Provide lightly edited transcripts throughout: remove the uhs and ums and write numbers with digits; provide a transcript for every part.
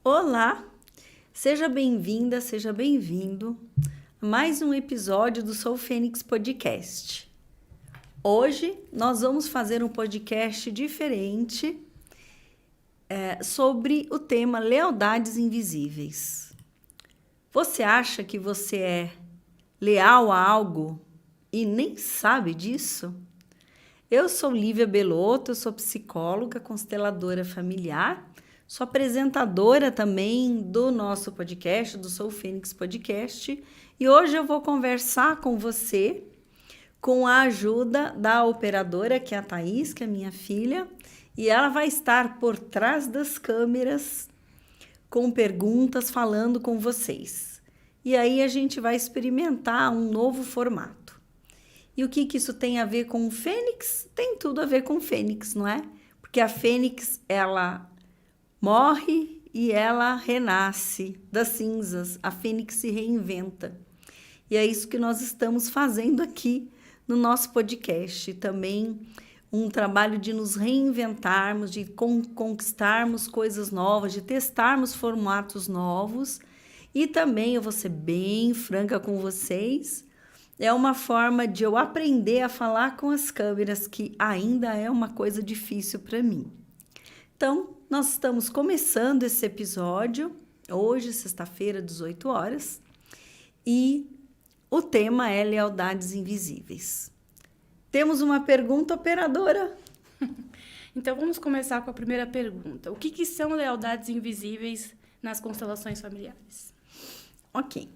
Olá, seja bem-vinda, seja bem-vindo a mais um episódio do Sou Fênix Podcast. Hoje nós vamos fazer um podcast diferente sobre o tema Lealdades Invisíveis. Você acha que você é leal a algo e nem sabe disso? Eu sou Lívia Belotto, eu sou psicóloga, consteladora familiar, sou apresentadora também do nosso podcast, do Sou Fênix Podcast, e hoje eu vou conversar com você com a ajuda da operadora, que é a Thaís, que é minha filha, e ela vai estar por trás das câmeras com perguntas, falando com vocês. E aí a gente vai experimentar um novo formato. E o que isso tem a ver com o Fênix? Tem tudo a ver com o Fênix, não é? Porque a Fênix, ela morre e ela renasce das cinzas. A Fênix se reinventa. E é isso que nós estamos fazendo aqui no nosso podcast. Também um trabalho de nos reinventarmos, de conquistarmos coisas novas, de testarmos formatos novos. E também, eu vou ser bem franca com vocês, é uma forma de eu aprender a falar com as câmeras, que ainda é uma coisa difícil para mim. Então, nós estamos começando esse episódio, hoje, sexta-feira, 18 horas, e o tema é Lealdades Invisíveis. Temos uma pergunta, operadora? Então, vamos começar com a primeira pergunta. O que são lealdades invisíveis nas constelações familiares? Ok.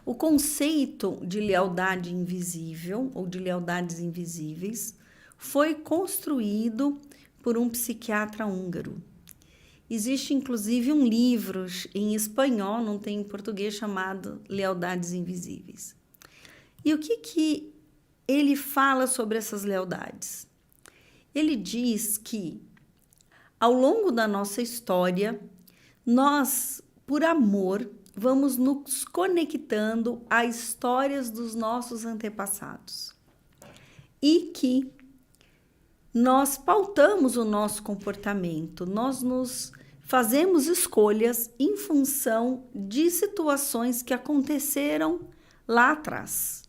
O conceito de lealdade invisível ou de lealdades invisíveis foi construído por um psiquiatra húngaro. Existe inclusive um livro em espanhol, não tem em português, chamado Lealdades Invisíveis. E o que ele fala sobre essas lealdades? Ele diz que ao longo da nossa história, nós, por amor, vamos nos conectando a histórias dos nossos antepassados. E que nós pautamos o nosso comportamento, nós nos fazemos escolhas em função de situações que aconteceram lá atrás.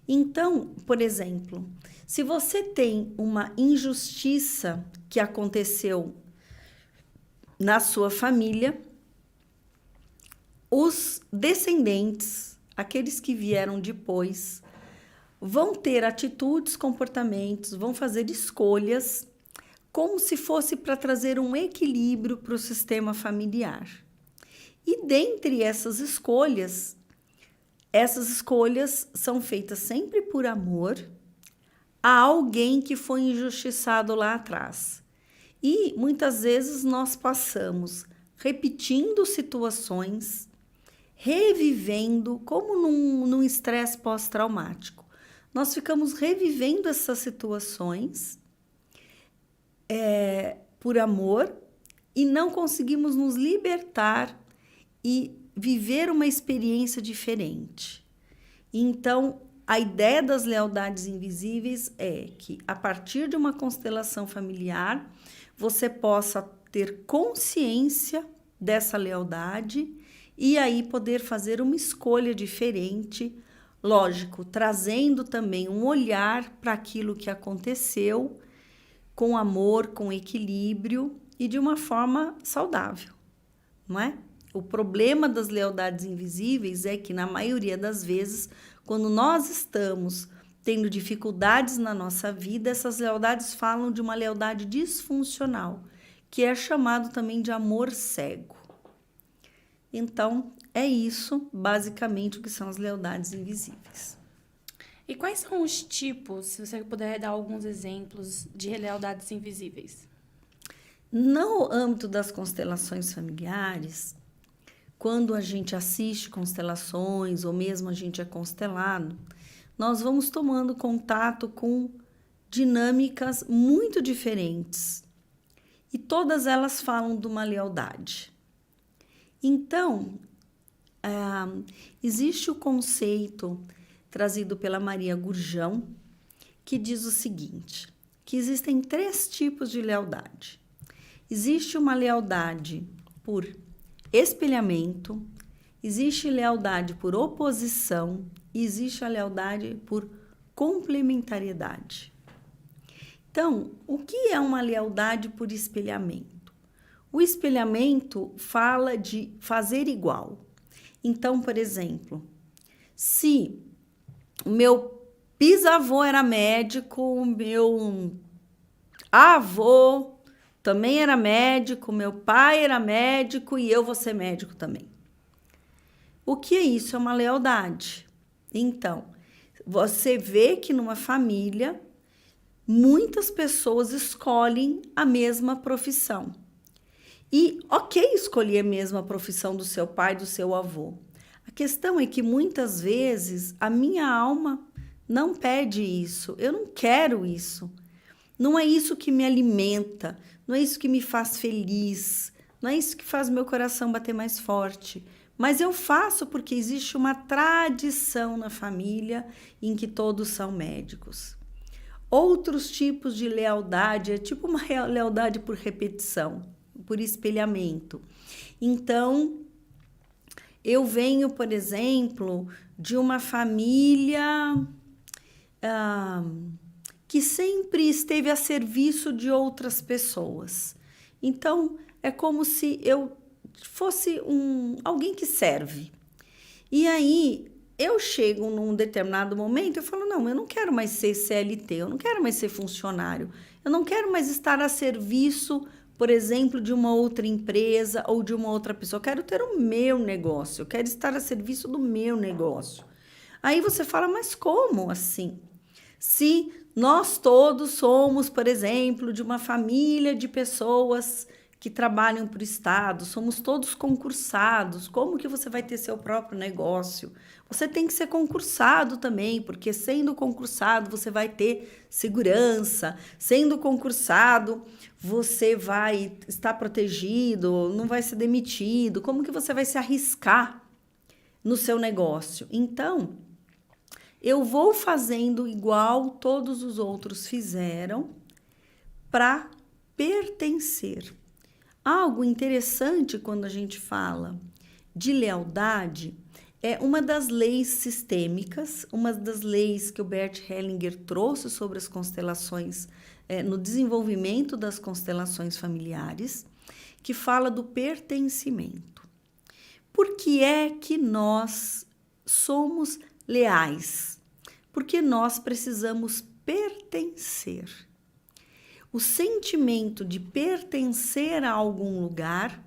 Então, por exemplo, se você tem uma injustiça que aconteceu na sua família, os descendentes, aqueles que vieram depois, vão ter atitudes, comportamentos, vão fazer escolhas como se fosse para trazer um equilíbrio para o sistema familiar. E dentre essas escolhas são feitas sempre por amor a alguém que foi injustiçado lá atrás. E muitas vezes nós passamos repetindo situações, revivendo, como num estresse pós-traumático. Nós ficamos revivendo essas situações por amor e não conseguimos nos libertar e viver uma experiência diferente. Então, a ideia das lealdades invisíveis é que, a partir de uma constelação familiar, você possa ter consciência dessa lealdade e aí poder fazer uma escolha diferente, lógico, trazendo também um olhar para aquilo que aconteceu, com amor, com equilíbrio e de uma forma saudável, não é? O problema das lealdades invisíveis é que, na maioria das vezes, quando nós estamos tendo dificuldades na nossa vida, essas lealdades falam de uma lealdade disfuncional, que é chamado também de amor cego. Então, é isso, basicamente, o que são as lealdades invisíveis. E quais são os tipos, se você puder dar alguns exemplos de lealdades invisíveis? No âmbito das constelações familiares, quando a gente assiste constelações ou mesmo a gente é constelado, nós vamos tomando contato com dinâmicas muito diferentes. E todas elas falam de uma lealdade. Então, existe o conceito trazido pela Maria Gurjão, que diz o seguinte, que existem 3 tipos de lealdade. Existe uma lealdade por espelhamento, existe lealdade por oposição e existe a lealdade por complementariedade. Então, o que é uma lealdade por espelhamento? O espelhamento fala de fazer igual. Então, por exemplo, se o meu bisavô era médico, o meu avô também era médico, meu pai era médico e eu vou ser médico também. O que é isso? É uma lealdade. Então, você vê que numa família, muitas pessoas escolhem a mesma profissão. E ok escolher a mesma profissão do seu pai, do seu avô. A questão é que muitas vezes a minha alma não pede isso. Eu não quero isso. Não é isso que me alimenta, não é isso que me faz feliz, não é isso que faz meu coração bater mais forte. Mas eu faço porque existe uma tradição na família em que todos são médicos. Outros tipos de lealdade, é tipo uma lealdade por repetição, por espelhamento. Então, eu venho, por exemplo, de uma família que sempre esteve a serviço de outras pessoas. Então, é como se eu fosse alguém que serve. E aí, eu chego num determinado momento e falo, não, eu não quero mais ser CLT, eu não quero mais ser funcionário, eu não quero mais estar a serviço, por exemplo, de uma outra empresa ou de uma outra pessoa. Eu quero ter o meu negócio, eu quero estar a serviço do meu negócio. Aí você fala, mas como assim? Se nós todos somos, por exemplo, de uma família de pessoas que trabalham para o Estado, somos todos concursados, como que você vai ter seu próprio negócio? Você tem que ser concursado também, porque sendo concursado você vai ter segurança, sendo concursado você vai estar protegido, não vai ser demitido, como que você vai se arriscar no seu negócio? Então, eu vou fazendo igual todos os outros fizeram para pertencer. Algo interessante quando a gente fala de lealdade é uma das leis sistêmicas, uma das leis que o Bert Hellinger trouxe sobre as constelações, no desenvolvimento das constelações familiares, que fala do pertencimento. Por que é que nós somos leais? Porque nós precisamos pertencer. O sentimento de pertencer a algum lugar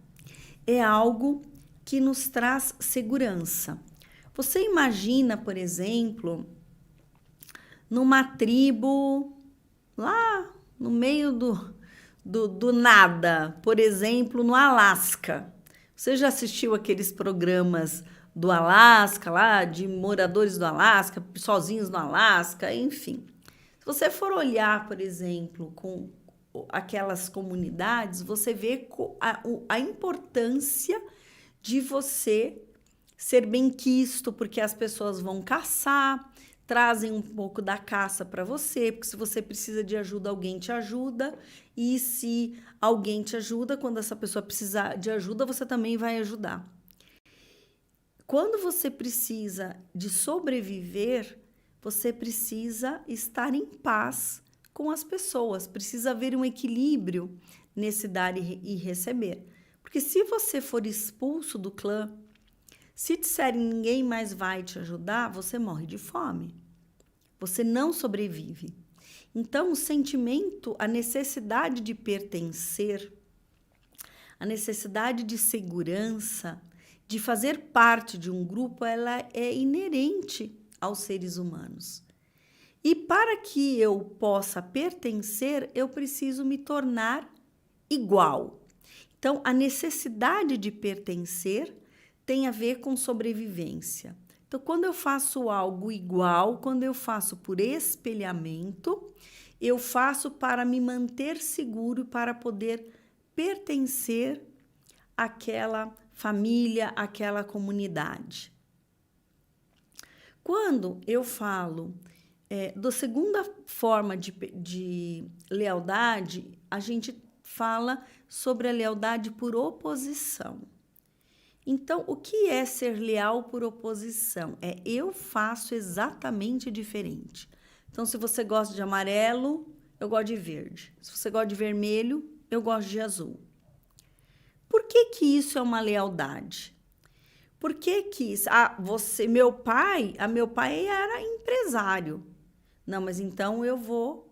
é algo que nos traz segurança. Você imagina, por exemplo, numa tribo lá no meio do nada, por exemplo, no Alasca. Você já assistiu aqueles programas do Alasca, lá de moradores do Alasca, sozinhos no Alasca, enfim. Se você for olhar, por exemplo, com aquelas comunidades, você vê a importância de você ser benquisto, porque as pessoas vão caçar, trazem um pouco da caça para você, porque se você precisa de ajuda, alguém te ajuda, e se alguém te ajuda, quando essa pessoa precisar de ajuda, você também vai ajudar. Quando você precisa de sobreviver, você precisa estar em paz com as pessoas, precisa haver um equilíbrio nesse dar e receber. Porque se você for expulso do clã, se disserem ninguém mais vai te ajudar, você morre de fome. Você não sobrevive. Então, o sentimento, a necessidade de pertencer, a necessidade de segurança, de fazer parte de um grupo, ela é inerente aos seres humanos. E para que eu possa pertencer, eu preciso me tornar igual. Então, a necessidade de pertencer tem a ver com sobrevivência. Então, quando eu faço algo igual, quando eu faço por espelhamento, eu faço para me manter seguro, para poder pertencer àquela família, àquela comunidade. Quando eu falo da segunda forma de lealdade, a gente fala sobre a lealdade por oposição. Então, o que é ser leal por oposição? É eu faço exatamente diferente. Então, se você gosta de amarelo, eu gosto de verde. Se você gosta de vermelho, eu gosto de azul. Por que isso é uma lealdade? Por que isso? Meu pai era empresário. Não, mas então eu vou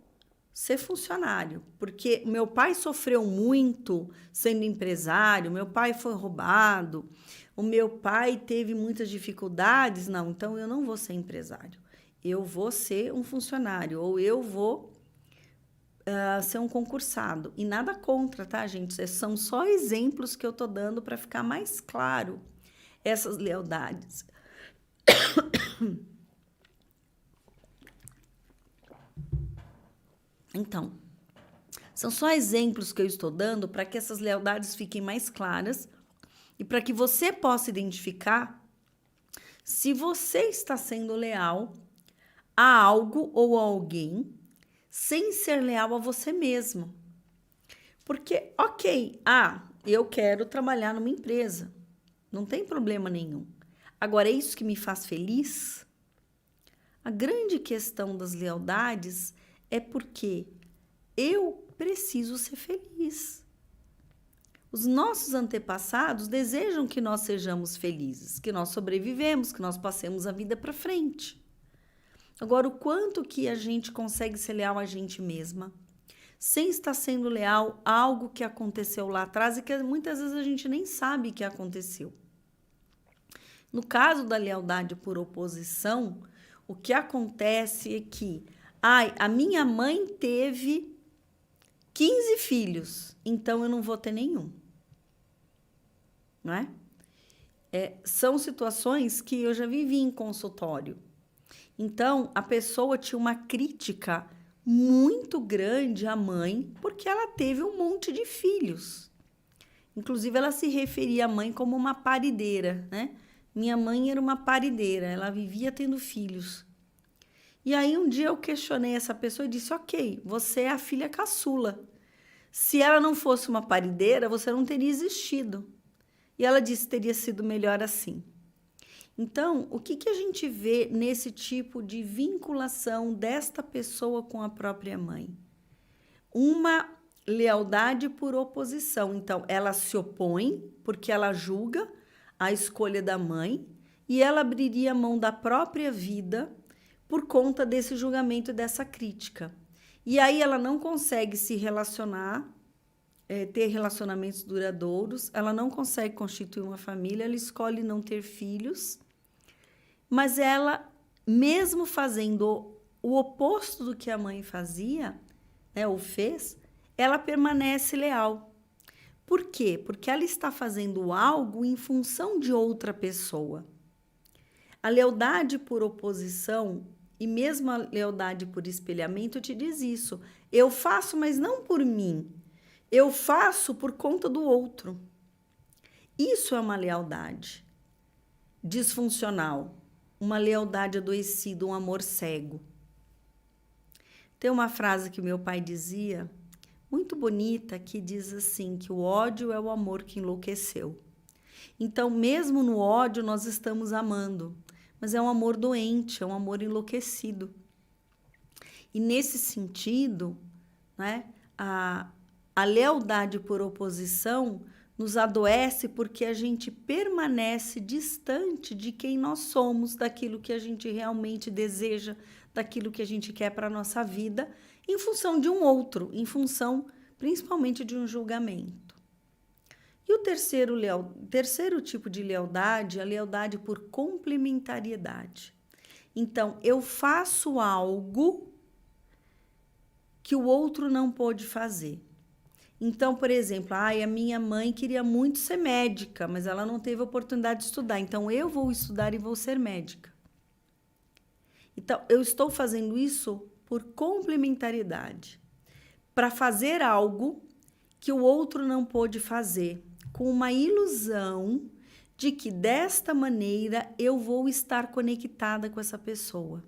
ser funcionário, porque meu pai sofreu muito sendo empresário, meu pai foi roubado, o meu pai teve muitas dificuldades. Não, então eu não vou ser empresário. Eu vou ser um funcionário, ou eu vou ser um concursado. E nada contra, tá, gente? São só exemplos que eu tô dando para ficar mais claro essas lealdades. Então, são só exemplos que eu estou dando para que essas lealdades fiquem mais claras e para que você possa identificar se você está sendo leal a algo ou a alguém sem ser leal a você mesmo. Porque, ok, eu quero trabalhar numa empresa, não tem problema nenhum. Agora, é isso que me faz feliz? A grande questão das lealdades é porque eu preciso ser feliz. Os nossos antepassados desejam que nós sejamos felizes, que nós sobrevivemos, que nós passemos a vida para frente. Agora, o quanto que a gente consegue ser leal a gente mesma, sem estar sendo leal a algo que aconteceu lá atrás e que muitas vezes a gente nem sabe que aconteceu. No caso da lealdade por oposição, o que acontece é que a minha mãe teve 15 filhos, então eu não vou ter nenhum. Não é? São situações que eu já vivi em consultório. Então, a pessoa tinha uma crítica muito grande à mãe porque ela teve um monte de filhos. Inclusive, ela se referia à mãe como uma parideira, né? Minha mãe era uma parideira, ela vivia tendo filhos. E aí, um dia eu questionei essa pessoa e disse, ok, você é a filha caçula. Se ela não fosse uma parideira, você não teria existido. E ela disse que teria sido melhor assim. Então, o que a gente vê nesse tipo de vinculação desta pessoa com a própria mãe? Uma lealdade por oposição. Então, ela se opõe porque ela julga a escolha da mãe e ela abriria mão da própria vida por conta desse julgamento e dessa crítica. E aí ela não consegue se relacionar, ter relacionamentos duradouros, ela não consegue constituir uma família, ela escolhe não ter filhos, mas ela, mesmo fazendo o oposto do que a mãe fazia, ou fez, ela permanece leal. Por quê? Porque ela está fazendo algo em função de outra pessoa. A lealdade por oposição e mesmo a lealdade por espelhamento te diz isso. Eu faço, mas não por mim. Eu faço por conta do outro. Isso é uma lealdade disfuncional, uma lealdade adoecida, um amor cego. Tem uma frase que meu pai dizia, muito bonita, que diz assim, que o ódio é o amor que enlouqueceu. Então, mesmo no ódio, nós estamos amando, mas é um amor doente, é um amor enlouquecido. E nesse sentido, né, a lealdade por oposição nos adoece porque a gente permanece distante de quem nós somos, daquilo que a gente realmente deseja, daquilo que a gente quer para a nossa vida, em função de um outro, em função principalmente de um julgamento. E o terceiro tipo de lealdade, a lealdade por complementariedade. Então, eu faço algo que o outro não pôde fazer. Então, por exemplo, a minha mãe queria muito ser médica, mas ela não teve oportunidade de estudar. Então, eu vou estudar e vou ser médica. Então, eu estou fazendo isso por complementariedade, para fazer algo que o outro não pôde fazer, com uma ilusão de que desta maneira eu vou estar conectada com essa pessoa.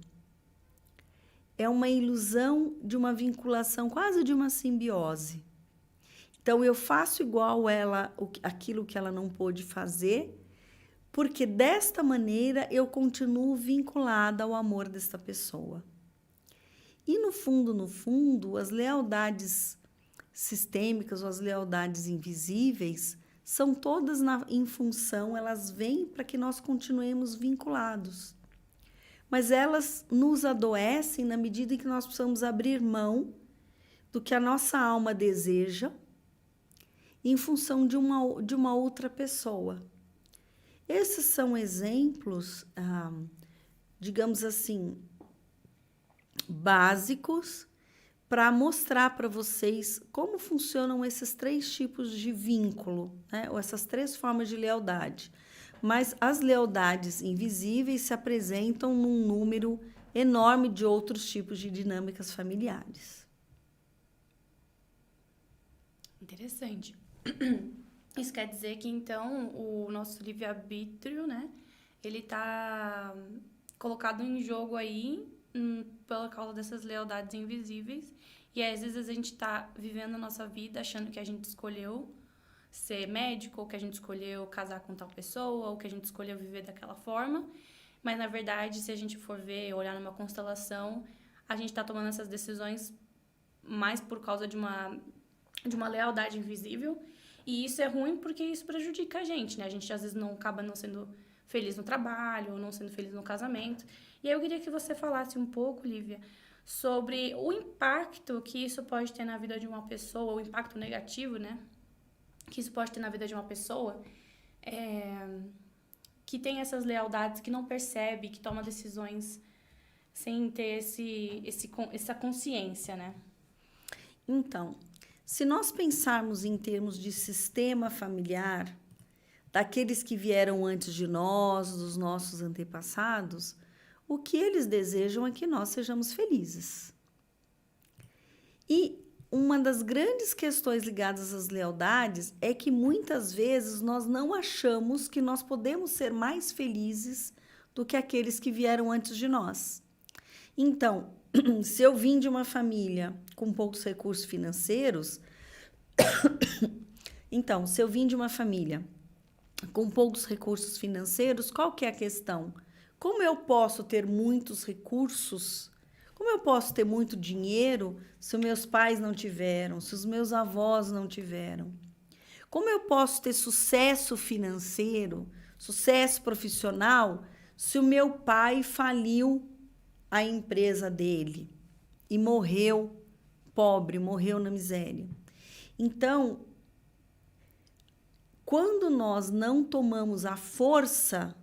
É uma ilusão de uma vinculação, quase de uma simbiose. Então, eu faço igual ela, aquilo que ela não pôde fazer, porque desta maneira eu continuo vinculada ao amor desta pessoa. E no fundo, as lealdades sistêmicas ou as lealdades invisíveis são todas em função, elas vêm para que nós continuemos vinculados. Mas elas nos adoecem na medida em que nós precisamos abrir mão do que a nossa alma deseja em função de uma outra pessoa. Esses são exemplos, digamos assim, básicos para mostrar para vocês como funcionam esses 3 tipos de vínculo, né? Ou essas 3 formas de lealdade. Mas as lealdades invisíveis se apresentam num número enorme de outros tipos de dinâmicas familiares. Interessante. Isso quer dizer que, então, o nosso livre-arbítrio, né, ele está colocado em jogo aí pela causa dessas lealdades invisíveis. E às vezes a gente está vivendo a nossa vida achando que a gente escolheu ser médico, ou que a gente escolheu casar com tal pessoa, ou que a gente escolheu viver daquela forma. Mas, na verdade, se a gente for ver, olhar numa constelação, a gente está tomando essas decisões mais por causa de uma lealdade invisível. E isso é ruim porque isso prejudica a gente, né? A gente, às vezes, acaba não sendo feliz no trabalho, ou não sendo feliz no casamento. E aí eu queria que você falasse um pouco, Lívia, sobre o impacto que isso pode ter na vida de uma pessoa, o impacto negativo, né? Que isso pode ter na vida de uma pessoa que tem essas lealdades, que não percebe, que toma decisões sem ter essa consciência, né? Então, se nós pensarmos em termos de sistema familiar, daqueles que vieram antes de nós, dos nossos antepassados, o que eles desejam é que nós sejamos felizes. E uma das grandes questões ligadas às lealdades é que muitas vezes nós não achamos que nós podemos ser mais felizes do que aqueles que vieram antes de nós. Então, se eu vim de uma família com poucos recursos financeiros, qual que é a questão? Como eu posso ter muitos recursos? Como eu posso ter muito dinheiro se os meus pais não tiveram, se os meus avós não tiveram? Como eu posso ter sucesso financeiro, sucesso profissional, se o meu pai faliu a empresa dele e morreu pobre, morreu na miséria? Então, quando nós não tomamos a força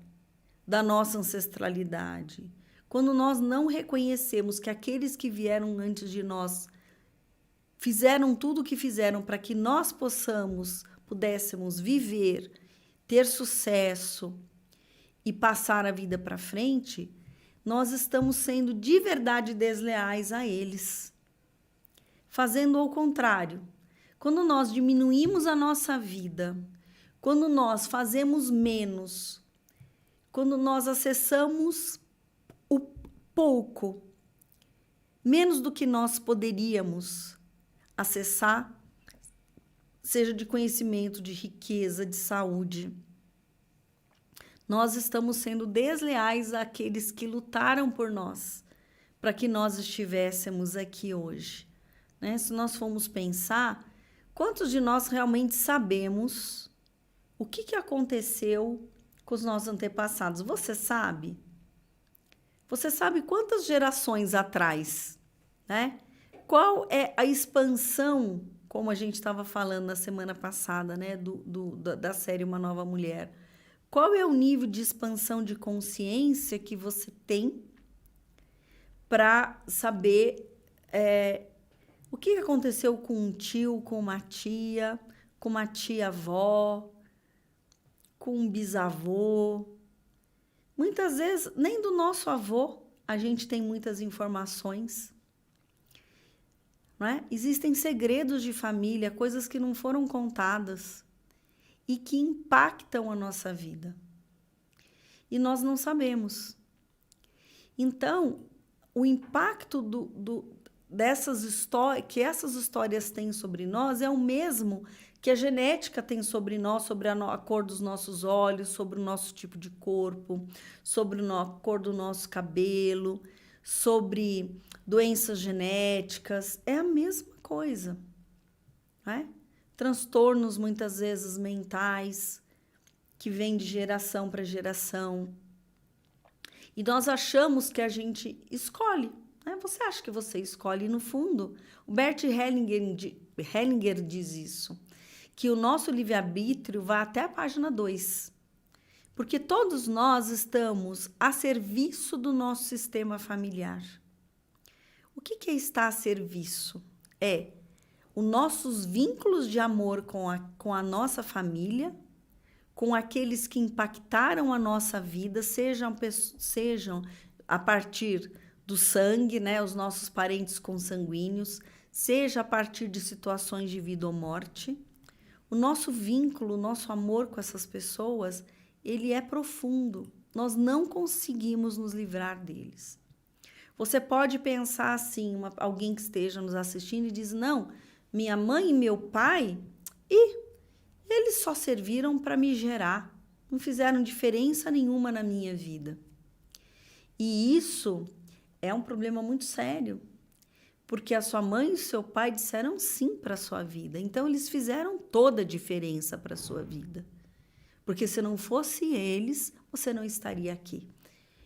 da nossa ancestralidade, quando nós não reconhecemos que aqueles que vieram antes de nós fizeram tudo o que fizeram para que nós pudéssemos viver, ter sucesso e passar a vida para frente, nós estamos sendo de verdade desleais a eles. Fazendo ao contrário, quando nós diminuímos a nossa vida, quando nós fazemos menos, quando nós acessamos o pouco, menos do que nós poderíamos acessar, seja de conhecimento, de riqueza, de saúde, nós estamos sendo desleais àqueles que lutaram por nós, para que nós estivéssemos aqui hoje, né? Se nós formos pensar, quantos de nós realmente sabemos o que aconteceu com os nossos antepassados? Você sabe? Você sabe quantas gerações atrás, né? Qual é a expansão, como a gente estava falando na semana passada, né? Da série Uma Nova Mulher. Qual é o nível de expansão de consciência que você tem para saber o que aconteceu com um tio, com uma tia-avó, com um bisavô? Muitas vezes, nem do nosso avô a gente tem muitas informações. Não é? Existem segredos de família, coisas que não foram contadas e que impactam a nossa vida. E nós não sabemos. Então, o impacto dessas histórias, que essas histórias têm sobre nós é o mesmo que a genética tem sobre nós, sobre a cor dos nossos olhos, sobre o nosso tipo de corpo, sobre a cor do nosso cabelo, sobre doenças genéticas. É a mesma coisa, né? Transtornos, muitas vezes, mentais, que vêm de geração para geração. E nós achamos que a gente escolhe. Você acha que você escolhe? E, no fundo, o Bert Hellinger diz isso, que o nosso livre-arbítrio vai até a página 2. Porque todos nós estamos a serviço do nosso sistema familiar. O que é estar a serviço? É os nossos vínculos de amor com a nossa família, com aqueles que impactaram a nossa vida, sejam a partir do sangue, né, os nossos parentes consanguíneos, seja a partir de situações de vida ou morte. O nosso vínculo, o nosso amor com essas pessoas, ele é profundo. Nós não conseguimos nos livrar deles. Você pode pensar assim, alguém que esteja nos assistindo e diz, não, minha mãe e meu pai, eles só serviram para me gerar, não fizeram diferença nenhuma na minha vida. E isso é um problema muito sério, porque a sua mãe e o seu pai disseram sim para a sua vida. Então, eles fizeram toda a diferença para a sua vida. Porque se não fosse eles, você não estaria aqui.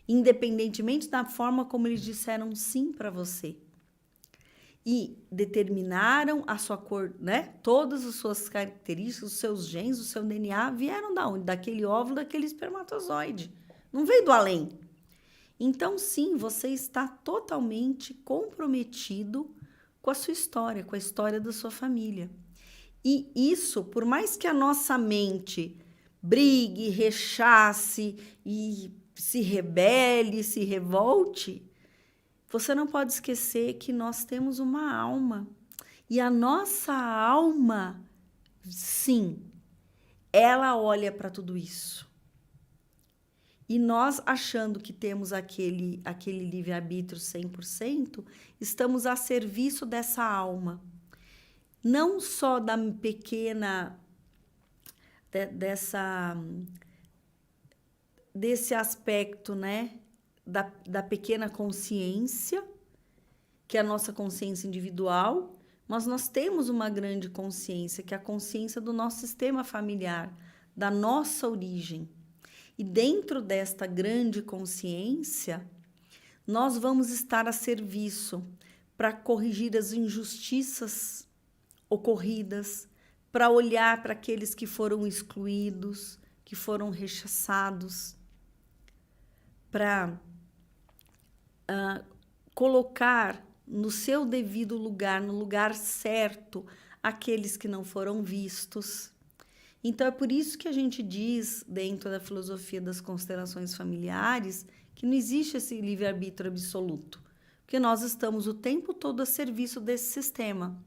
Independentemente da forma como eles disseram sim para você. E determinaram a sua cor, né? Todas as suas características, os seus genes, o seu DNA vieram da onde? Daquele óvulo, daquele espermatozoide. Não veio do além. Então, sim, você está totalmente comprometido com a sua história, com a história da sua família. E isso, por mais que a nossa mente brigue, rechace e se rebele, se revolte, você não pode esquecer que nós temos uma alma. E a nossa alma, sim, ela olha para tudo isso. E nós, achando que temos aquele livre-arbítrio 100%, estamos a serviço dessa alma. Não só da pequena... desse aspecto, né? Da pequena consciência, que é a nossa consciência individual, mas nós temos uma grande consciência, que é a consciência do nosso sistema familiar, da nossa origem. E dentro desta grande consciência, nós vamos estar a serviço para corrigir as injustiças ocorridas, para olhar para aqueles que foram excluídos, que foram rechaçados, para colocar no seu devido lugar, no lugar certo, aqueles que não foram vistos. Então, é por isso que a gente diz, dentro da filosofia das constelações familiares, que não existe esse livre-arbítrio absoluto, porque nós estamos o tempo todo a serviço desse sistema.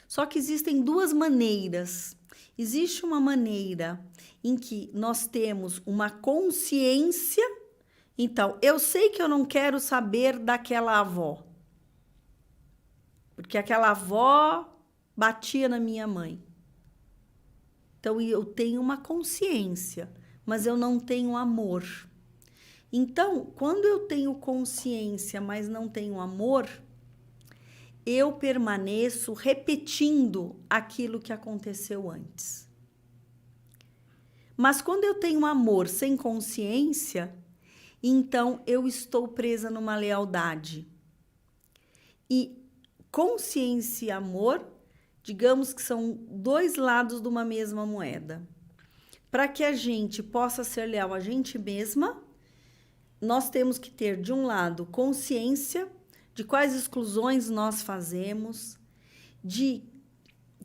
Só que existem duas maneiras. Existe uma maneira em que nós temos uma consciência. Então, eu sei que eu não quero saber daquela avó, porque aquela avó batia na minha mãe. Então, eu tenho uma consciência, mas eu não tenho amor. Então, quando eu tenho consciência, mas não tenho amor, eu permaneço repetindo aquilo que aconteceu antes. Mas quando eu tenho amor sem consciência, então eu estou presa numa lealdade. E consciência e amor, digamos que são dois lados de uma mesma moeda. Para que a gente possa ser leal a gente mesma, nós temos que ter, de um lado, consciência de quais exclusões nós fazemos, de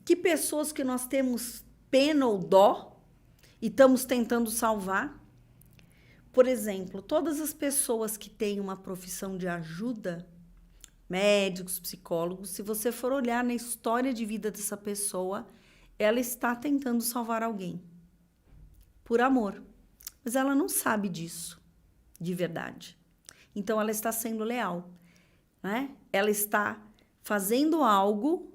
que pessoas que nós temos pena ou dó e estamos tentando salvar. Por exemplo, todas as pessoas que têm uma profissão de ajuda, médicos, psicólogos, se você for olhar na história de vida dessa pessoa, ela está tentando salvar alguém, por amor. Mas ela não sabe disso, de verdade. Então, ela está sendo leal, né? Ela está fazendo algo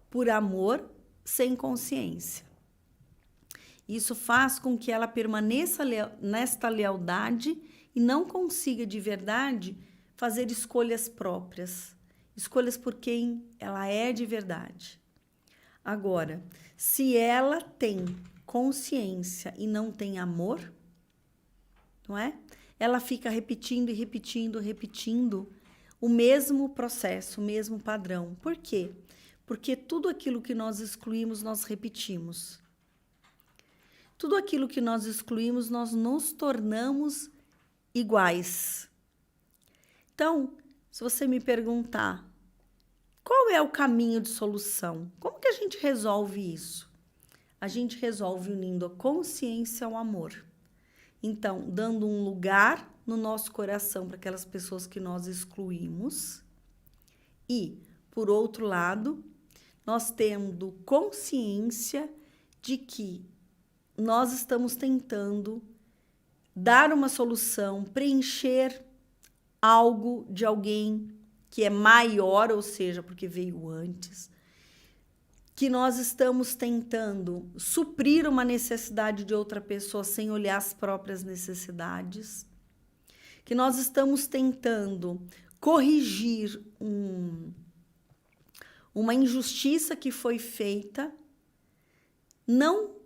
por amor sem consciência. Isso faz com que ela permaneça nesta lealdade e não consiga de verdade fazer escolhas próprias, escolhas por quem ela é de verdade. Agora, se ela tem consciência e não tem amor, não é? Ela fica repetindo e repetindo, repetindo o mesmo processo, o mesmo padrão. Por quê? Porque tudo aquilo que nós excluímos, nós repetimos. Tudo aquilo que nós excluímos, nós nos tornamos iguais. Então, se você me perguntar, qual é o caminho de solução? Como que a gente resolve isso? A gente resolve unindo a consciência ao amor. Então, dando um lugar no nosso coração para aquelas pessoas que nós excluímos. E, por outro lado, nós tendo consciência de que nós estamos tentando dar uma solução, preencher algo de alguém que é maior, ou seja, porque veio antes, que nós estamos tentando suprir uma necessidade de outra pessoa sem olhar as próprias necessidades, que nós estamos tentando corrigir uma injustiça que foi feita, não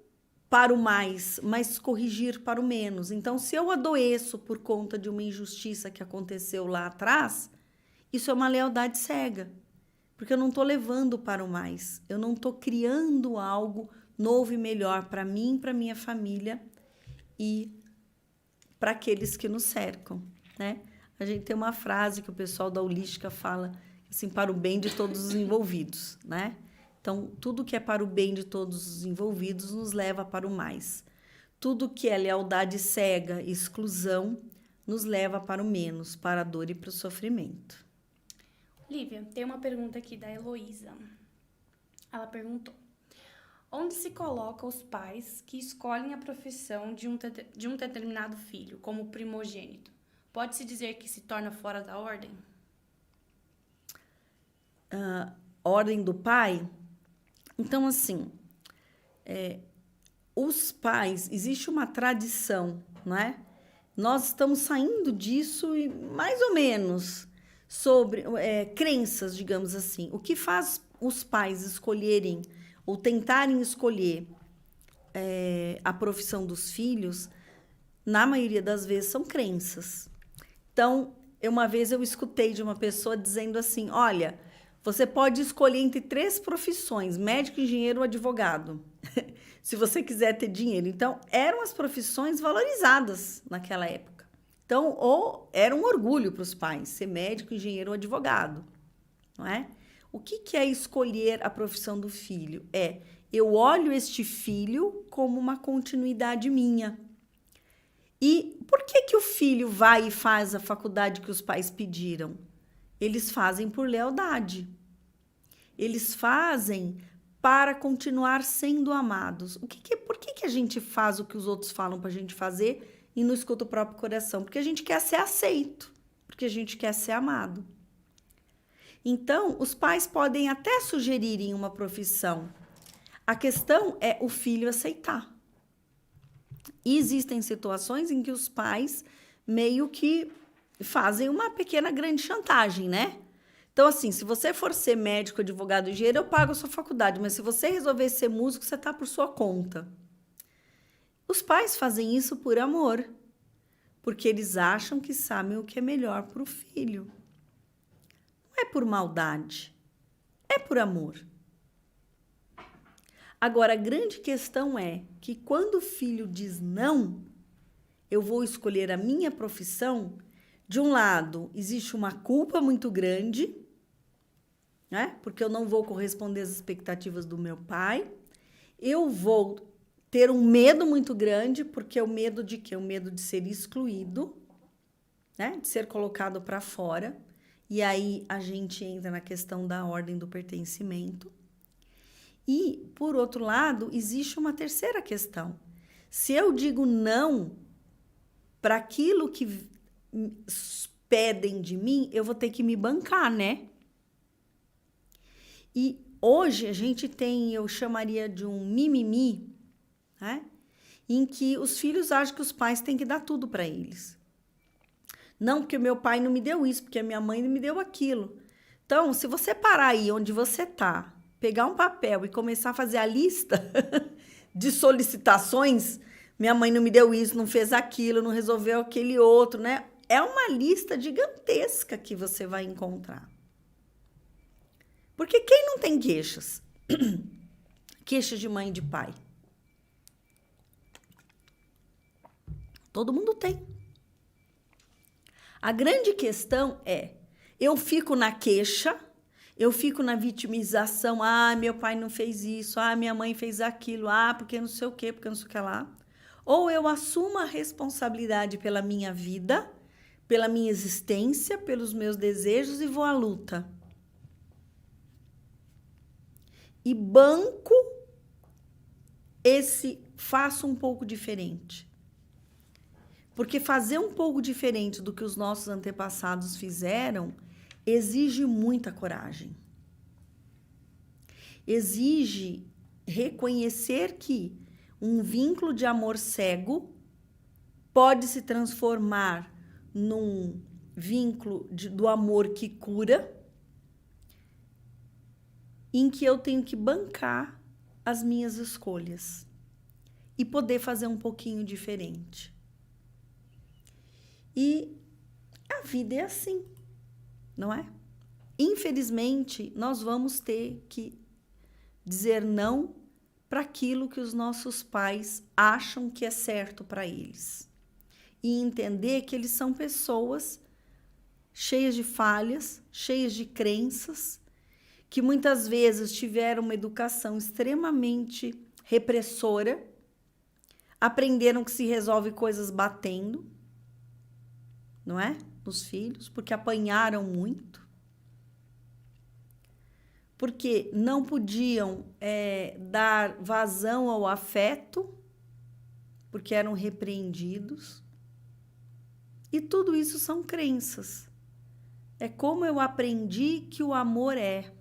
para o mais, mas corrigir para o menos. Então, se eu adoeço por conta de uma injustiça que aconteceu lá atrás, isso é uma lealdade cega, porque eu não estou levando para o mais, eu não estou criando algo novo e melhor para mim, para minha família e para aqueles que nos cercam, né? A gente tem uma frase que o pessoal da holística fala, assim, para o bem de todos os envolvidos, né? Então, tudo que é para o bem de todos os envolvidos nos leva para o mais. Tudo que é lealdade cega, exclusão, nos leva para o menos, para a dor e para o sofrimento. Lívia, tem uma pergunta aqui da Heloísa. Ela perguntou: onde se coloca os pais que escolhem a profissão de um determinado filho, como primogênito? Pode-se dizer que se torna fora da ordem? Ordem do pai? Então, assim, os pais, existe uma tradição, não é? Nós estamos saindo disso e mais ou menos sobre crenças, digamos assim. O que faz os pais escolherem ou tentarem escolher a profissão dos filhos, na maioria das vezes, são crenças. Então, uma vez eu escutei de uma pessoa dizendo assim, olha, você pode escolher entre 3 profissões, médico, engenheiro ou advogado, se você quiser ter dinheiro. Então, eram as profissões valorizadas naquela época. Então, ou era um orgulho para os pais ser médico, engenheiro ou advogado, não é? O que é escolher a profissão do filho? Eu olho este filho como uma continuidade minha. E por que o filho vai e faz a faculdade que os pais pediram? Eles fazem por lealdade. Eles fazem para continuar sendo amados. Por que a gente faz o que os outros falam para a gente fazer e não escuta o próprio coração? Porque a gente quer ser aceito, porque a gente quer ser amado. Então, os pais podem até sugerirem uma profissão. A questão é o filho aceitar. E existem situações em que os pais meio que fazem uma pequena grande chantagem, né? Então, assim, se você for ser médico, advogado, engenheiro, eu pago a sua faculdade, mas se você resolver ser músico, você está por sua conta. Os pais fazem isso por amor, porque eles acham que sabem o que é melhor para o filho. Não é por maldade, é por amor. Agora, a grande questão é que quando o filho diz não, eu vou escolher a minha profissão, de um lado, existe uma culpa muito grande, né? Porque eu não vou corresponder às expectativas do meu pai. Eu vou ter um medo muito grande, porque é o medo de quê? O medo de ser excluído, né? De ser colocado para fora. E aí a gente entra na questão da ordem do pertencimento. E, por outro lado, existe uma terceira questão. Se eu digo não para aquilo que pedem de mim, eu vou ter que me bancar, né? E hoje a gente tem, eu chamaria de um mimimi, né? Em que os filhos acham que os pais têm que dar tudo para eles. Não, porque o meu pai não me deu isso, porque a minha mãe não me deu aquilo. Então, se você parar aí onde você está, pegar um papel e começar a fazer a lista de solicitações, minha mãe não me deu isso, não fez aquilo, não resolveu aquele outro, né? É uma lista gigantesca que você vai encontrar. Porque quem não tem queixas? Queixas de mãe e de pai. Todo mundo tem. A grande questão é, eu fico na queixa, eu fico na vitimização, meu pai não fez isso, minha mãe fez aquilo, porque não sei o quê, porque não sei o que lá. Ou eu assumo a responsabilidade pela minha vida, pela minha existência, pelos meus desejos e vou à luta. E banco faço um pouco diferente. Porque fazer um pouco diferente do que os nossos antepassados fizeram exige muita coragem. Exige reconhecer que um vínculo de amor cego pode se transformar num vínculo do amor que cura, em que eu tenho que bancar as minhas escolhas e poder fazer um pouquinho diferente. E a vida é assim, não é? Infelizmente, nós vamos ter que dizer não para aquilo que os nossos pais acham que é certo para eles. E entender que eles são pessoas cheias de falhas, cheias de crenças, que muitas vezes tiveram uma educação extremamente repressora, aprenderam que se resolve coisas batendo, não é? Nos filhos, porque apanharam muito, porque não podiam dar vazão ao afeto, porque eram repreendidos. E tudo isso são crenças. É como eu aprendi que o amor é.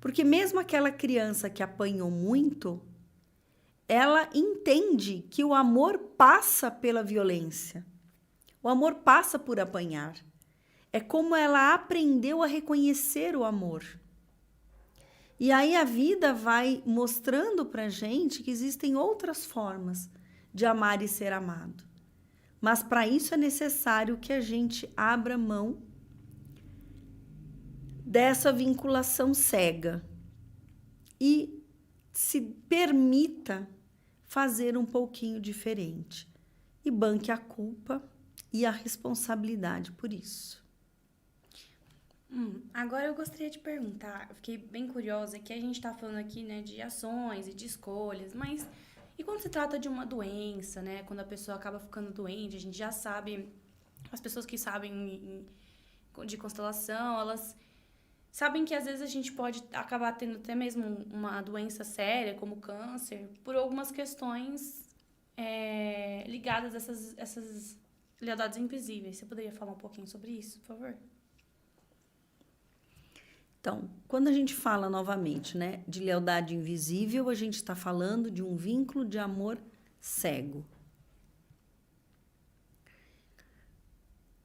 Porque mesmo aquela criança que apanhou muito, ela entende que o amor passa pela violência. O amor passa por apanhar. É como ela aprendeu a reconhecer o amor. E aí a vida vai mostrando pra gente que existem outras formas de amar e ser amado. Mas para isso é necessário que a gente abra mão dessa vinculação cega e se permita fazer um pouquinho diferente e banque a culpa e a responsabilidade por isso. Agora eu gostaria de perguntar, eu fiquei bem curiosa, que a gente está falando aqui, né, de ações e de escolhas, mas e quando se trata de uma doença, né, quando a pessoa acaba ficando doente, a gente já sabe, as pessoas que sabem de constelação, elas sabem que às vezes a gente pode acabar tendo até mesmo uma doença séria, como câncer, por algumas questões ligadas a essas lealdades invisíveis. Você poderia falar um pouquinho sobre isso, por favor? Então, quando a gente fala novamente, né, de lealdade invisível, a gente está falando de um vínculo de amor cego.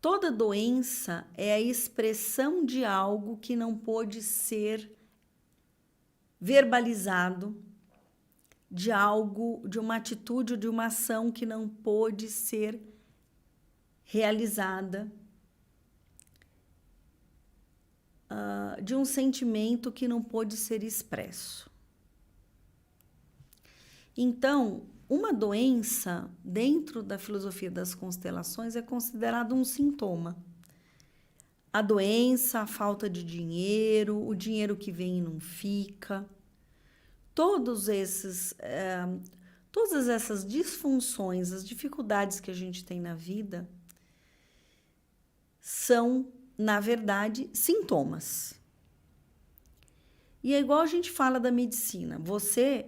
Toda doença é a expressão de algo que não pôde ser verbalizado, de algo, de uma atitude ou de uma ação que não pôde ser realizada, de um sentimento que não pôde ser expresso. Então, uma doença, dentro da filosofia das constelações, é considerada um sintoma. A doença, a falta de dinheiro, o dinheiro que vem e não fica, todas essas disfunções, as dificuldades que a gente tem na vida, são, na verdade, sintomas. E é igual a gente fala da medicina. Você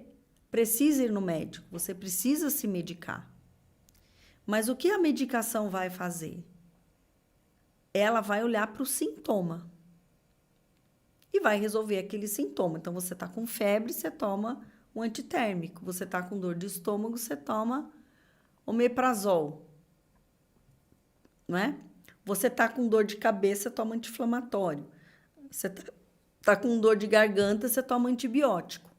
precisa ir no médico, você precisa se medicar. Mas o que a medicação vai fazer? Ela vai olhar para o sintoma. e vai resolver aquele sintoma. Então, você está com febre, você toma um antitérmico. Você está com dor de estômago, você toma omeprazol, não é? Você está com dor de cabeça, você toma anti-inflamatório. Você está com dor de garganta, você toma antibiótico.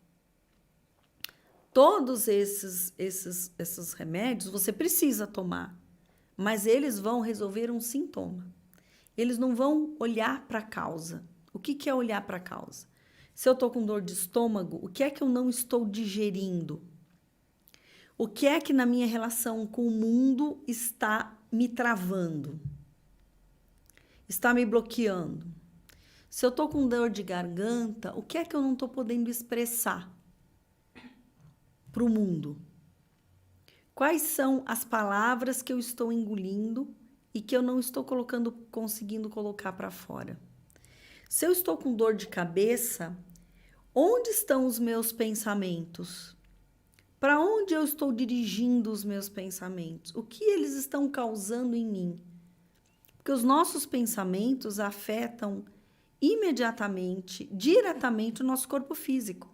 Todos esses remédios você precisa tomar, mas eles vão resolver um sintoma. Eles não vão olhar para a causa. O que é olhar para a causa? Se eu estou com dor de estômago, o que é que eu não estou digerindo? O que é que na minha relação com o mundo está me travando? Está me bloqueando? Se eu estou com dor de garganta, o que é que eu não estou podendo expressar para o mundo? Quais são as palavras que eu estou engolindo e que eu não estou conseguindo colocar para fora? Se eu estou com dor de cabeça, onde estão os meus pensamentos? Para onde eu estou dirigindo os meus pensamentos? O que eles estão causando em mim? Porque os nossos pensamentos afetam imediatamente, diretamente o nosso corpo físico.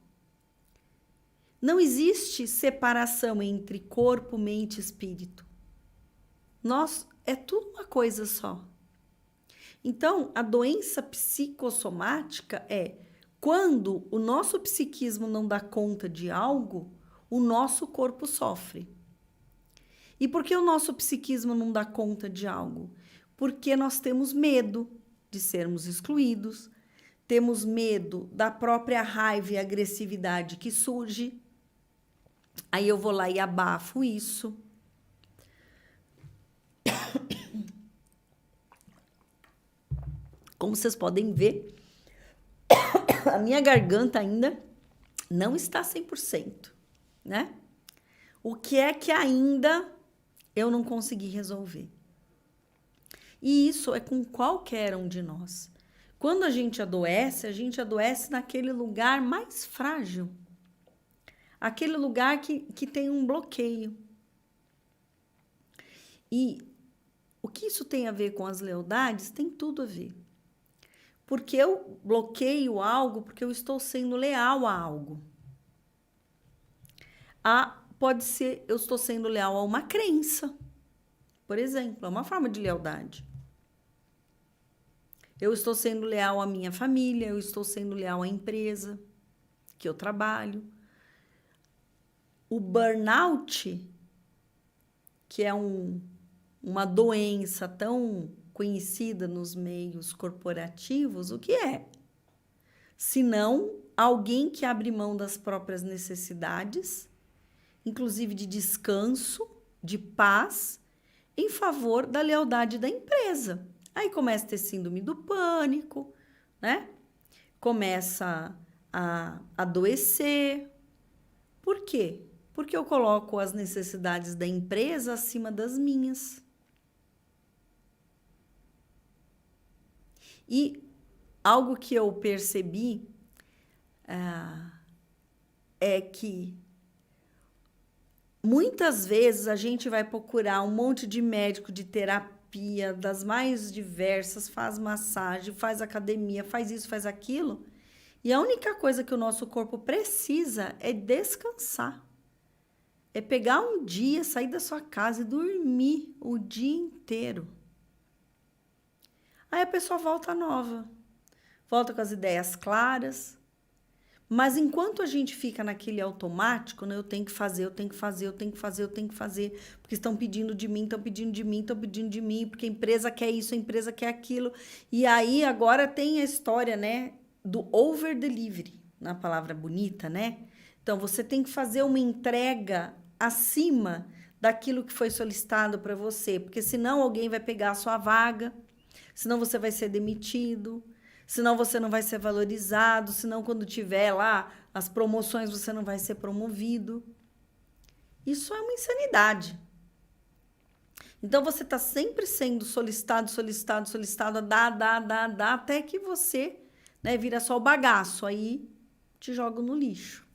Não existe separação entre corpo, mente e espírito. É tudo uma coisa só. Então, a doença psicossomática é quando o nosso psiquismo não dá conta de algo, o nosso corpo sofre. E por que o nosso psiquismo não dá conta de algo? Porque nós temos medo de sermos excluídos, temos medo da própria raiva e agressividade que surge. Aí eu vou lá e abafo isso. Como vocês podem ver, a minha garganta ainda não está 100%, né? O que é que ainda eu não consegui resolver? E isso é com qualquer um de nós. Quando a gente adoece naquele lugar mais frágil. Aquele lugar que tem um bloqueio. E o que isso tem a ver com as lealdades? Tem tudo a ver. Porque eu bloqueio algo porque eu estou sendo leal a algo. Pode ser, eu estou sendo leal a uma crença, por exemplo, é uma forma de lealdade. Eu estou sendo leal à minha família, eu estou sendo leal à empresa que eu trabalho. O burnout, que é uma doença tão conhecida nos meios corporativos, o que é? Senão alguém que abre mão das próprias necessidades, inclusive de descanso, de paz, em favor da lealdade da empresa. Aí começa a ter síndrome do pânico, né? Começa a adoecer. Por quê? Porque eu coloco as necessidades da empresa acima das minhas. E algo que eu percebi é que muitas vezes a gente vai procurar um monte de médico de terapia, das mais diversas, faz massagem, faz academia, faz isso, faz aquilo, e a única coisa que o nosso corpo precisa é descansar. É pegar um dia, sair da sua casa e dormir o dia inteiro. Aí a pessoa volta nova, volta com as ideias claras. Mas enquanto a gente fica naquele automático, né, eu tenho que fazer, porque estão pedindo de mim, porque a empresa quer isso, a empresa quer aquilo. E aí agora tem a história, né, do over delivery, na palavra bonita, né? Então você tem que fazer uma entrega acima daquilo que foi solicitado para você, porque senão alguém vai pegar a sua vaga, senão você vai ser demitido, senão você não vai ser valorizado, senão quando tiver lá as promoções você não vai ser promovido. Isso é uma insanidade. Então você está sempre sendo solicitado, dá, até que você, né, vira só o bagaço, aí te joga no lixo.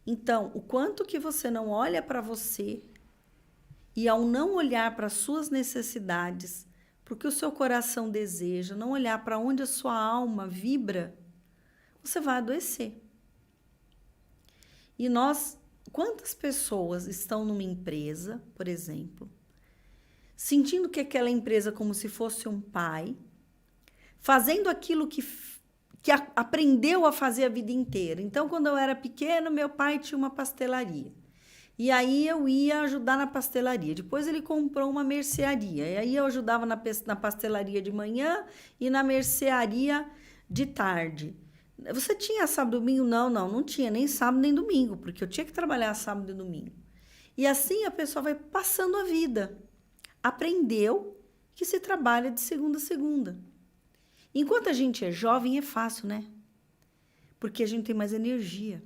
Então, o quanto que você não olha para você e ao não olhar para as suas necessidades, porque o seu coração deseja, não olhar para onde a sua alma vibra, você vai adoecer. E quantas pessoas estão numa empresa, por exemplo, sentindo que aquela empresa é como se fosse um pai, fazendo aquilo que aprendeu a fazer a vida inteira. Então, quando eu era pequeno, meu pai tinha uma pastelaria. E aí eu ia ajudar na pastelaria. Depois ele comprou uma mercearia. E aí eu ajudava na pastelaria de manhã e na mercearia de tarde. Você tinha sábado e domingo? Não tinha nem sábado nem domingo, porque eu tinha que trabalhar sábado e domingo. E assim a pessoa vai passando a vida. Aprendeu que se trabalha de segunda a segunda. Enquanto a gente é jovem, é fácil, né? Porque a gente tem mais energia.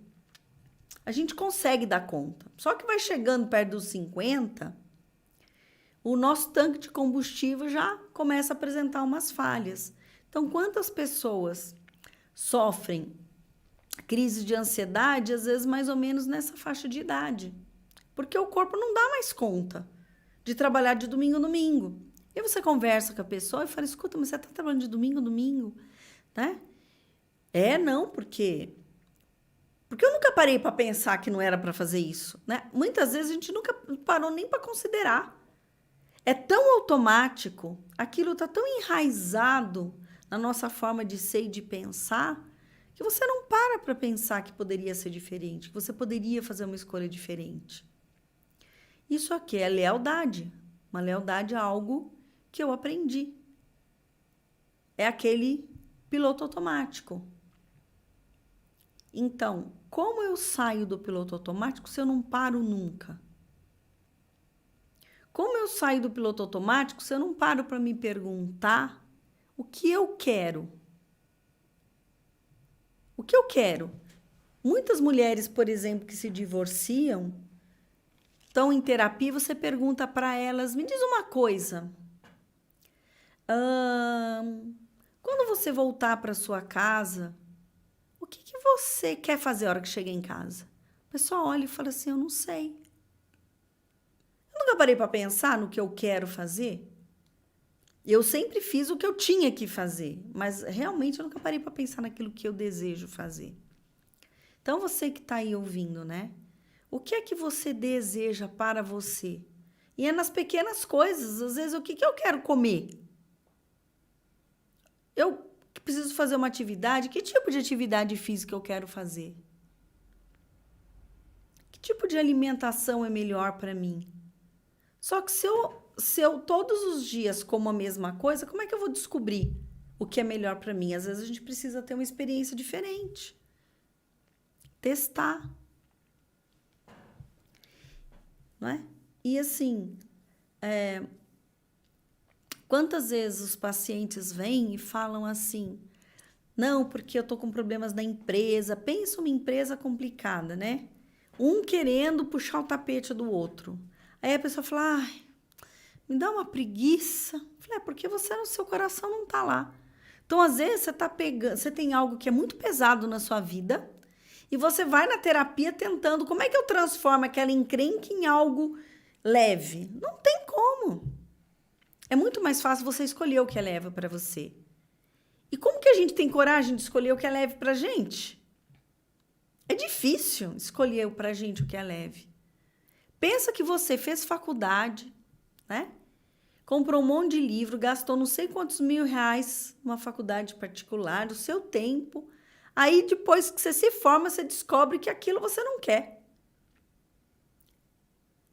A gente consegue dar conta. Só que vai chegando perto dos 50, o nosso tanque de combustível já começa a apresentar umas falhas. Então, quantas pessoas sofrem crise de ansiedade, às vezes mais ou menos nessa faixa de idade? Porque o corpo não dá mais conta de trabalhar de domingo a domingo. E você conversa com a pessoa e fala, escuta, mas você está trabalhando de domingo a domingo, né? Não, porque eu nunca parei para pensar que não era para fazer isso, né? Muitas vezes a gente nunca parou nem para considerar. É tão automático, aquilo está tão enraizado na nossa forma de ser e de pensar, que você não para pensar que poderia ser diferente, que você poderia fazer uma escolha diferente. Isso aqui é lealdade. Uma lealdade a algo que eu aprendi. É aquele piloto automático. Então, como eu saio do piloto automático se eu não paro nunca? Como eu saio do piloto automático se eu não paro para me perguntar o que eu quero? O que eu quero? Muitas mulheres, por exemplo, que se divorciam, estão em terapia, você pergunta para elas, me diz uma coisa, quando você voltar para sua casa, o que você quer fazer a hora que chegar em casa? A pessoa olha e fala assim, eu não sei. Eu nunca parei para pensar no que eu quero fazer. Eu sempre fiz o que eu tinha que fazer, mas realmente eu nunca parei para pensar naquilo que eu desejo fazer. Então, você que está aí ouvindo, né? O que é que você deseja para você? E é nas pequenas coisas. Às vezes, o que eu quero comer? Eu preciso fazer uma atividade. Que tipo de atividade física eu quero fazer? Que tipo de alimentação é melhor para mim? Só que se eu todos os dias como a mesma coisa, como é que eu vou descobrir o que é melhor para mim? Às vezes, a gente precisa ter uma experiência diferente. Testar. Não é? E assim, quantas vezes os pacientes vêm e falam assim, não, porque eu tô com problemas na empresa. Pensa uma empresa complicada, né? Um querendo puxar o tapete do outro. Aí a pessoa fala, ai, me dá uma preguiça. Eu falei, porque você no seu coração não tá lá. Então, às vezes, você tem algo que é muito pesado na sua vida e você vai na terapia tentando, como é que eu transformo aquela encrenca em algo leve? Não tem como. É muito mais fácil você escolher o que é leve para você. E como que a gente tem coragem de escolher o que é leve para a gente? É difícil escolher para a gente o que é leve. Pensa que você fez faculdade, né? Comprou um monte de livro, gastou não sei quantos R$1.000 numa faculdade particular, do seu tempo. Aí, depois que você se forma, você descobre que aquilo você não quer.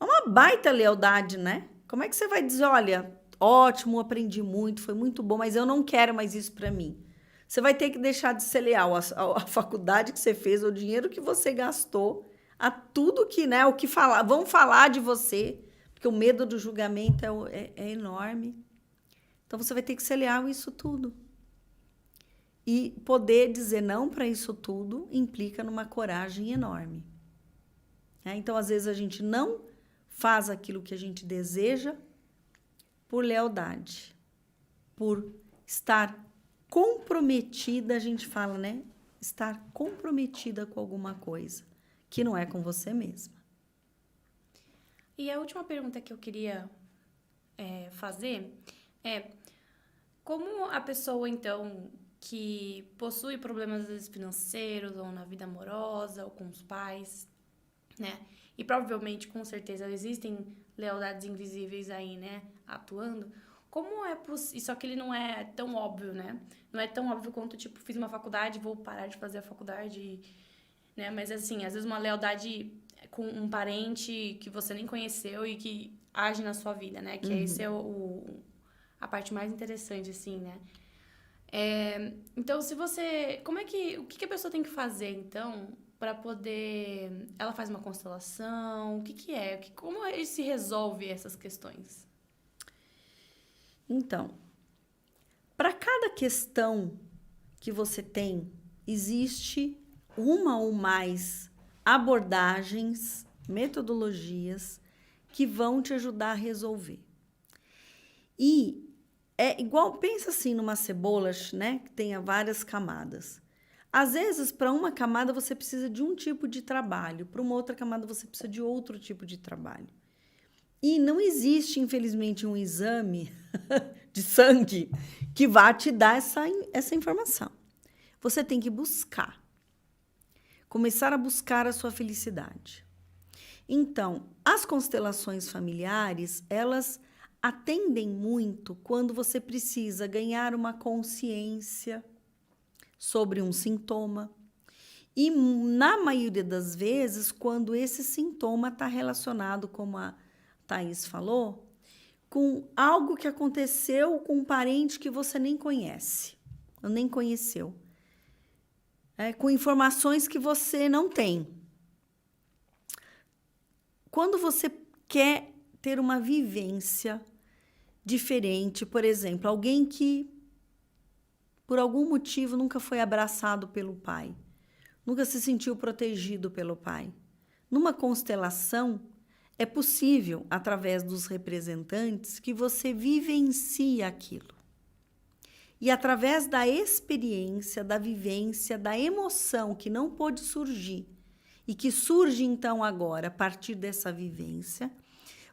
É uma baita lealdade, né? Como é que você vai dizer, olha, ótimo, aprendi muito, foi muito bom, mas eu não quero mais isso para mim. Você vai ter que deixar de ser leal à faculdade que você fez, ao dinheiro que você gastou, a tudo que, né, o que vão falar de você, porque o medo do julgamento é enorme. Então, você vai ter que ser leal a isso tudo. E poder dizer não para isso tudo implica numa coragem enorme. Então, às vezes, a gente não faz aquilo que a gente deseja por lealdade, por estar comprometida, a gente fala, né? Estar comprometida com alguma coisa, que não é com você mesma. E a última pergunta que eu queria fazer é, Como a pessoa, então, que possui problemas, às vezes, financeiros, ou na vida amorosa, ou com os pais, né? E provavelmente, com certeza, existem lealdades invisíveis aí, né? Atuando. Como é possível... Só que ele não é tão óbvio, né? Não é tão óbvio quanto, tipo, fiz uma faculdade, vou parar de fazer a faculdade, né? Mas, assim, às vezes uma lealdade com um parente que você nem conheceu e que age na sua vida, né? Que esse é a parte mais interessante, assim, né? Então, se você... O que a pessoa tem que fazer, então, para poder... Ela faz uma constelação? O que é? Como se resolve essas questões? Então, para cada questão que você tem, existe uma ou mais abordagens, metodologias que vão te ajudar a resolver. E é igual, pensa assim numa cebola, né, que tenha várias camadas. Às vezes, para uma camada você precisa de um tipo de trabalho, para uma outra camada você precisa de outro tipo de trabalho. E não existe, infelizmente, um exame de sangue que vá te dar essa informação. Você tem que buscar. Começar a buscar a sua felicidade. Então, as constelações familiares, elas atendem muito quando você precisa ganhar uma consciência sobre um sintoma. E, na maioria das vezes, quando esse sintoma está relacionado, como a Thaís falou, com algo que aconteceu com um parente que você nem conhece, ou nem conheceu. Com informações que você não tem. Quando você quer ter uma vivência diferente, por exemplo, alguém que, por algum motivo, nunca foi abraçado pelo pai, nunca se sentiu protegido pelo pai. Numa constelação, é possível, através dos representantes, que você vivencie aquilo. E através da experiência, da vivência, da emoção que não pôde surgir e que surge então agora a partir dessa vivência,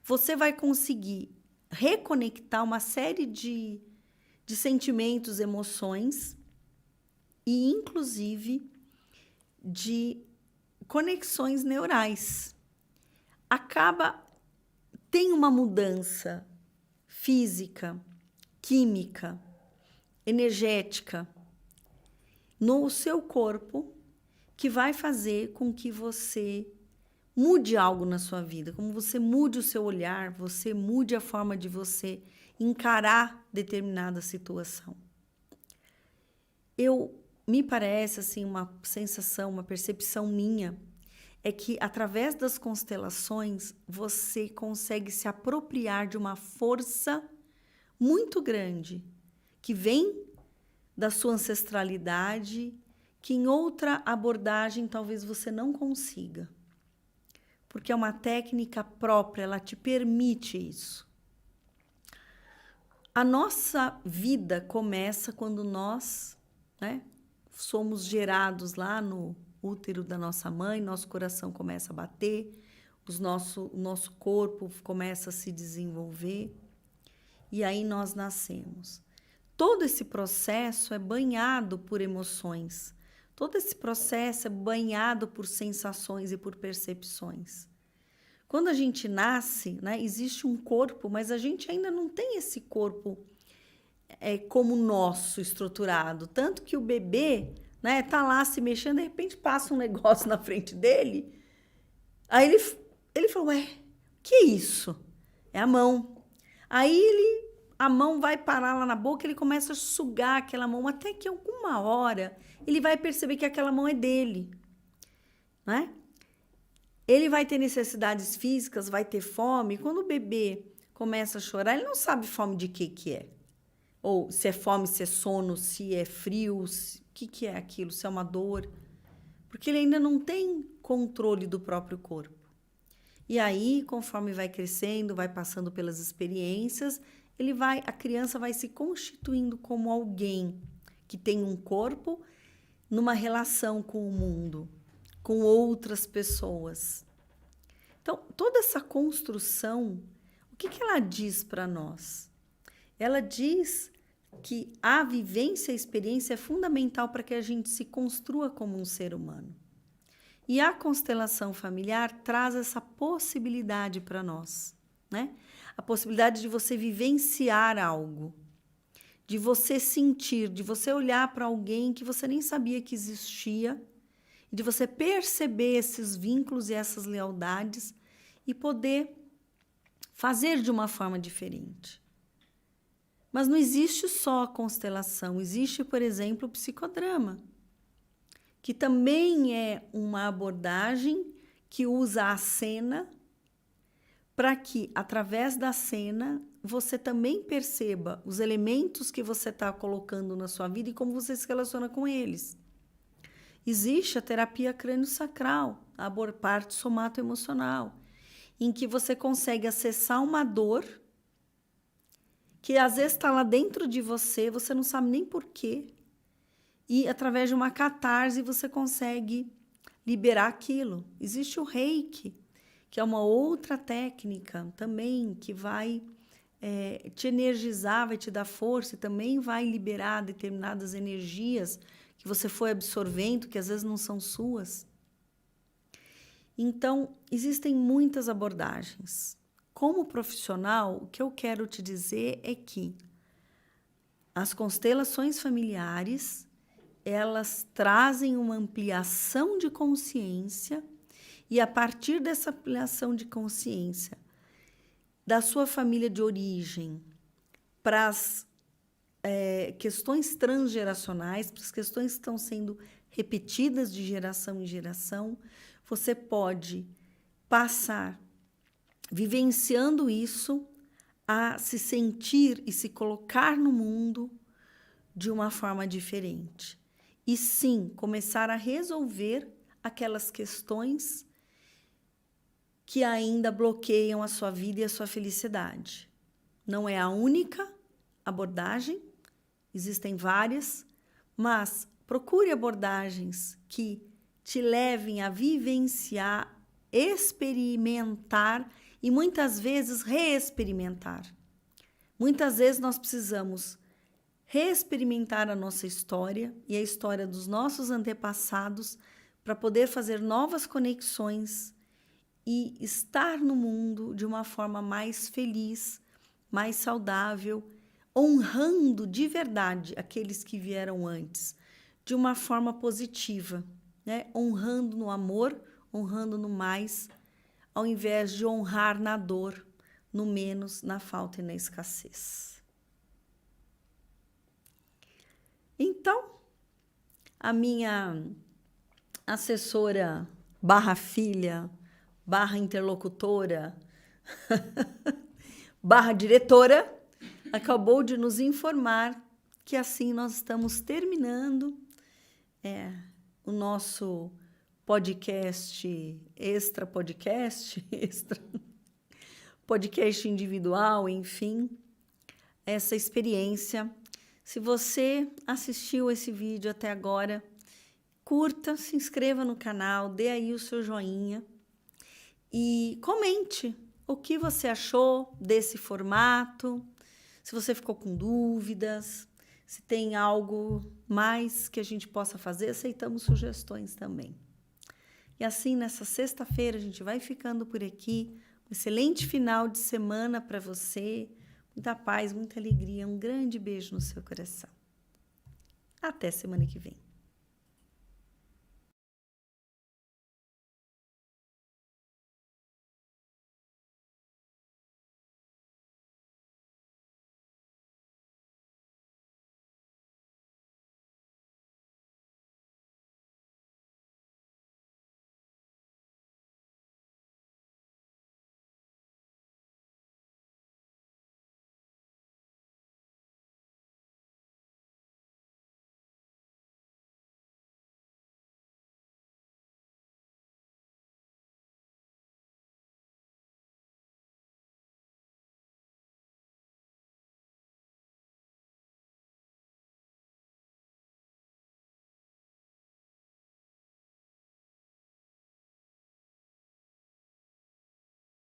você vai conseguir reconectar uma série de sentimentos, emoções e, inclusive, de conexões neurais. Tem uma mudança física, química, energética no seu corpo que vai fazer com que você mude algo na sua vida, como você mude o seu olhar, você mude a forma de você encarar determinada situação. Me parece assim uma sensação, uma percepção minha, é que através das constelações você consegue se apropriar de uma força muito grande que vem da sua ancestralidade, que em outra abordagem talvez você não consiga. Porque é uma técnica própria, ela te permite isso. A nossa vida começa quando nós, somos gerados lá no útero da nossa mãe, nosso coração começa a bater, o nosso corpo começa a se desenvolver e aí nós nascemos. Todo esse processo é banhado por emoções. Todo esse processo é banhado por sensações e por percepções. Quando a gente nasce, existe um corpo, mas a gente ainda não tem esse corpo como nosso, estruturado. Tanto que o bebê tá lá se mexendo, de repente passa um negócio na frente dele. Aí ele falou, o que é isso? É a mão. Aí a mão vai parar lá na boca, ele começa a sugar aquela mão, até que alguma hora ele vai perceber que aquela mão é dele. Ele vai ter necessidades físicas, vai ter fome. Quando o bebê começa a chorar, ele não sabe fome de que é. Ou se é fome, se é sono, se é frio, o que é aquilo, se é uma dor. Porque ele ainda não tem controle do próprio corpo. E aí, conforme vai crescendo, vai passando pelas experiências, a criança vai se constituindo como alguém que tem um corpo numa relação com o mundo, com outras pessoas. Então, toda essa construção, o que ela diz para nós? Ela diz que a vivência e a experiência é fundamental para que a gente se construa como um ser humano. E a constelação familiar traz essa possibilidade para nós, né? A possibilidade de você vivenciar algo, de você sentir, de você olhar para alguém que você nem sabia que existia, de você perceber esses vínculos e essas lealdades e poder fazer de uma forma diferente. Mas não existe só a constelação, existe, por exemplo, o psicodrama, que também é uma abordagem que usa a cena para que, através da cena, você também perceba os elementos que você está colocando na sua vida e como você se relaciona com eles. Existe a terapia crânio-sacral, a parte somato-emocional, em que você consegue acessar uma dor que às vezes está lá dentro de você, você não sabe nem por quê, e através de uma catarse você consegue liberar aquilo. Existe o reiki, que é uma outra técnica também que vai te energizar, vai te dar força e também vai liberar determinadas energias que você foi absorvendo, que às vezes não são suas. Então, existem muitas abordagens. Como profissional, o que eu quero te dizer é que as constelações familiares, elas trazem uma ampliação de consciência e, a partir dessa ampliação de consciência da sua família de origem para as questões transgeracionais, para as questões que estão sendo repetidas de geração em geração, você pode passar, vivenciando isso, a se sentir e se colocar no mundo de uma forma diferente. E sim, começar a resolver aquelas questões que ainda bloqueiam a sua vida e a sua felicidade. Não é a única abordagem, existem várias, mas procure abordagens que te levem a vivenciar, experimentar e muitas vezes reexperimentar. Muitas vezes nós precisamos reexperimentar a nossa história e a história dos nossos antepassados para poder fazer novas conexões e estar no mundo de uma forma mais feliz, mais saudável, honrando de verdade aqueles que vieram antes, de uma forma positiva, né? Honrando no amor, honrando no mais, ao invés de honrar na dor, no menos, na falta e na escassez. Então, a minha assessora / filha / interlocutora / diretora acabou de nos informar que assim nós estamos terminando o nosso podcast, extra podcast individual, enfim, essa experiência. Se você assistiu esse vídeo até agora, curta, se inscreva no canal, dê aí o seu joinha e comente o que você achou desse formato, se você ficou com dúvidas, se tem algo mais que a gente possa fazer, aceitamos sugestões também. E assim, nessa sexta-feira, a gente vai ficando por aqui. Um excelente final de semana para você. Muita paz, muita alegria. Um grande beijo no seu coração. Até semana que vem.